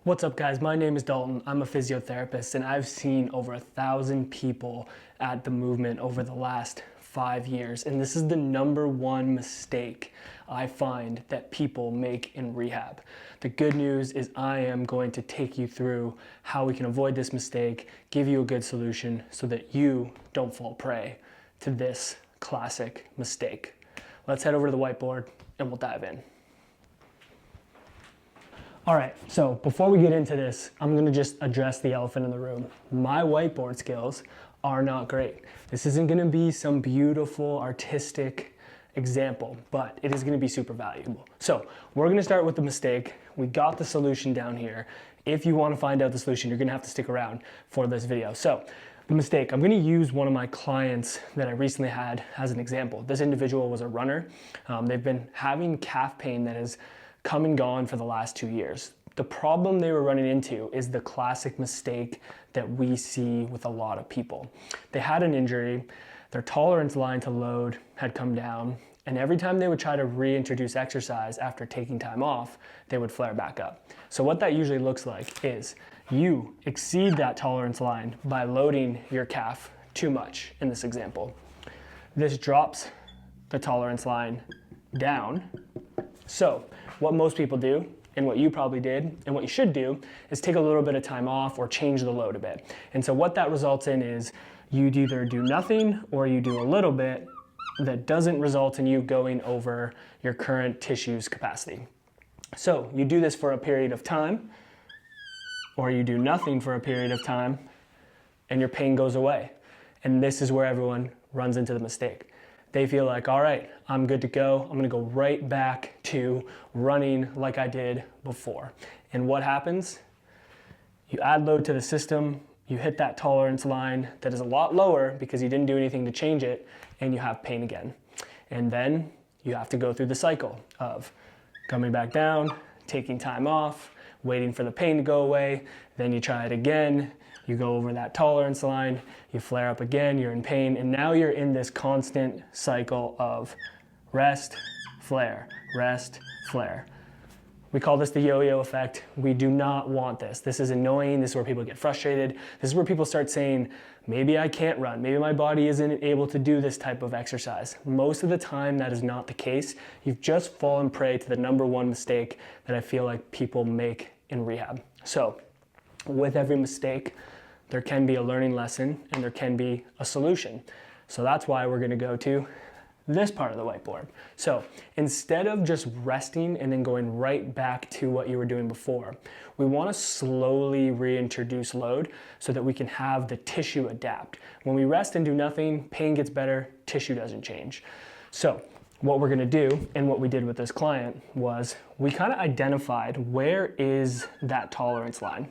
What's up, guys? My name is Dalton. I'm a physiotherapist, and I've seen over 1,000 people at the movement over the last 5 years. And this is the number one mistake I find that people make in rehab. The good news is I am going to take you through how we can avoid this mistake, give you a good solution so that you don't fall prey to this classic mistake. Let's head over to the whiteboard and we'll dive in. All right, so before we get into this, I'm gonna just address the elephant in the room. My whiteboard skills are not great. This isn't gonna be some beautiful, artistic example, but it is gonna be super valuable. So we're gonna start with the mistake. We got the solution down here. If you wanna find out the solution, you're gonna have to stick around for this video. So the mistake, I'm gonna use one of my clients that I recently had as an example. This individual was a runner. They've been having calf pain that is come and gone for the last 2 years. The problem they were running into is the classic mistake that we see with a lot of people. They had an injury, their tolerance line to load had come down, and every time they would try to reintroduce exercise after taking time off, they would flare back up. So what that usually looks like is you exceed that tolerance line by loading your calf too much in this example. This drops the tolerance line down. So what most people do, and what you probably did, and what you should do, is take a little bit of time off or change the load a bit. And so what that results in is you'd either do nothing or you do a little bit that doesn't result in you going over your current tissue's capacity. So you do this for a period of time, or you do nothing for a period of time, and your pain goes away. And this is where everyone runs into the mistake. They feel like, all right, I'm good to go. I'm gonna go right back to running like I did before. And what happens? You add load to the system, you hit that tolerance line that is a lot lower because you didn't do anything to change it, and you have pain again. And then you have to go through the cycle of coming back down, taking time off, waiting for the pain to go away, then you try it again, you go over that tolerance line, you flare up again, you're in pain, and now you're in this constant cycle of rest, flare, rest, flare. We call this the yo-yo effect. We do not want this. This is annoying. This is where people get frustrated. This is where people start saying, maybe I can't run. Maybe my body isn't able to do this type of exercise. Most of the time, that is not the case. You've just fallen prey to the number one mistake that I feel like people make in rehab. So with every mistake, there can be a learning lesson and there can be a solution. So that's why we're gonna go to this part of the whiteboard. So instead of just resting and then going right back to what you were doing before, we wanna slowly reintroduce load so that we can have the tissue adapt. When we rest and do nothing, pain gets better, tissue doesn't change. So what we're gonna do, and what we did with this client, was we kind of identified where is that tolerance line.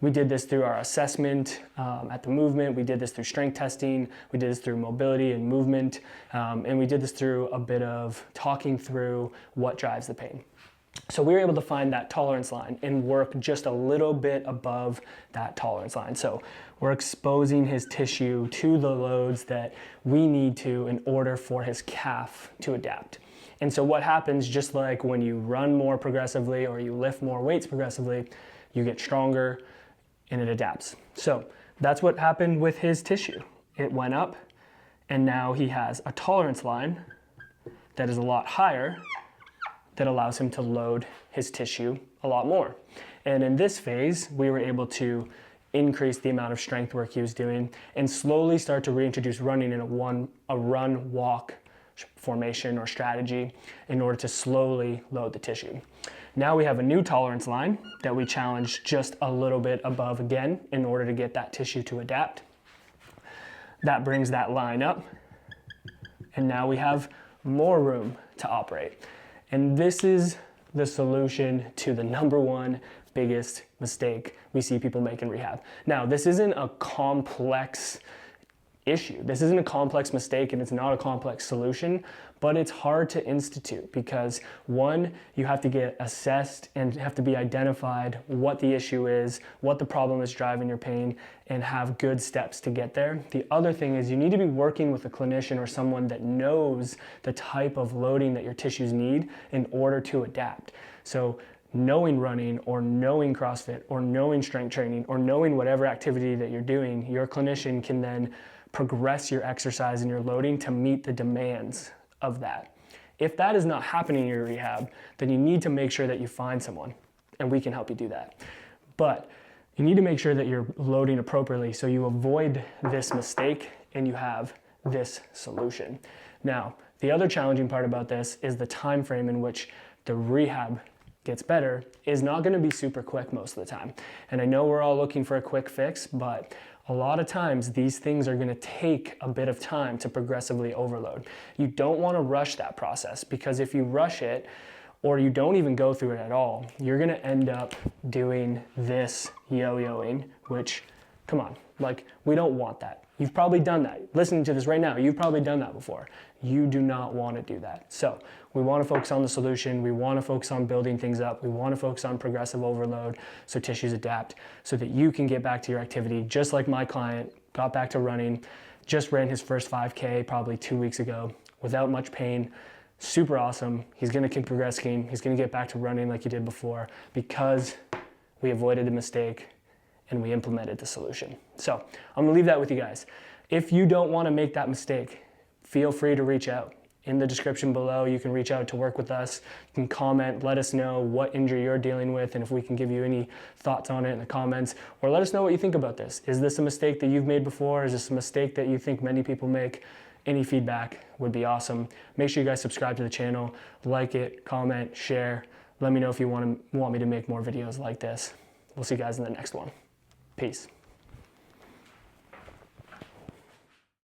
We did this through our assessment at the movement. We did this through strength testing. We did this through mobility and movement. And we did this through a bit of talking through what drives the pain. So we were able to find that tolerance line and work just a little bit above that tolerance line. So we're exposing his tissue to the loads that we need to in order for his calf to adapt. And so what happens, just like when you run more progressively or you lift more weights progressively, you get stronger, and it adapts. So that's what happened with his tissue. It went up, and now he has a tolerance line that is a lot higher that allows him to load his tissue a lot more. And in this phase, we were able to increase the amount of strength work he was doing and slowly start to reintroduce running in a run-walk formation or strategy in order to slowly load the tissue. Now we have a new tolerance line that we challenge just a little bit above again in order to get that tissue to adapt. That brings that line up, and now we have more room to operate. And this is the solution to the number one biggest mistake we see people make in rehab. Now, this isn't a complex issue. This isn't a complex mistake and it's not a complex solution, but it's hard to institute because one, you have to get assessed and have to be identified what the issue is, what the problem is driving your pain, and have good steps to get there. The other thing is you need to be working with a clinician or someone that knows the type of loading that your tissues need in order to adapt. So knowing running or knowing CrossFit or knowing strength training or knowing whatever activity that you're doing, your clinician can then progress your exercise and your loading to meet the demands of that. If that is not happening in your rehab, then you need to make sure that you find someone, and we can help you do that. But you need to make sure that you're loading appropriately so you avoid this mistake and you have this solution. Now, the other challenging part about this is the time frame in which the rehab gets better is not going to be super quick most of the time. And I know we're all looking for a quick fix, but a lot of times these things are going to take a bit of time to progressively overload. You don't want to rush that process, because if you rush it or you don't even go through it at all, you're going to end up doing this yo-yoing, which, come on, like, we don't want that. You've probably done that. Listening to this right now, you've probably done that before. You do not want to do that. So we want to focus on the solution. We want to focus on building things up. We want to focus on progressive overload so tissues adapt so that you can get back to your activity. Just like my client got back to running, just ran his first 5K probably 2 weeks ago without much pain. Super awesome. He's going to keep progressing. He's going to get back to running like he did before because we avoided the mistake and we implemented the solution. So I'm gonna leave that with you guys. If you don't wanna make that mistake, feel free to reach out. In the description below, you can reach out to work with us. You can comment, let us know what injury you're dealing with and if we can give you any thoughts on it in the comments, or let us know what you think about this. Is this a mistake that you've made before? Is this a mistake that you think many people make? Any feedback would be awesome. Make sure you guys subscribe to the channel, like it, comment, share. Let me know if you want me to make more videos like this. We'll see you guys in the next one. Peace.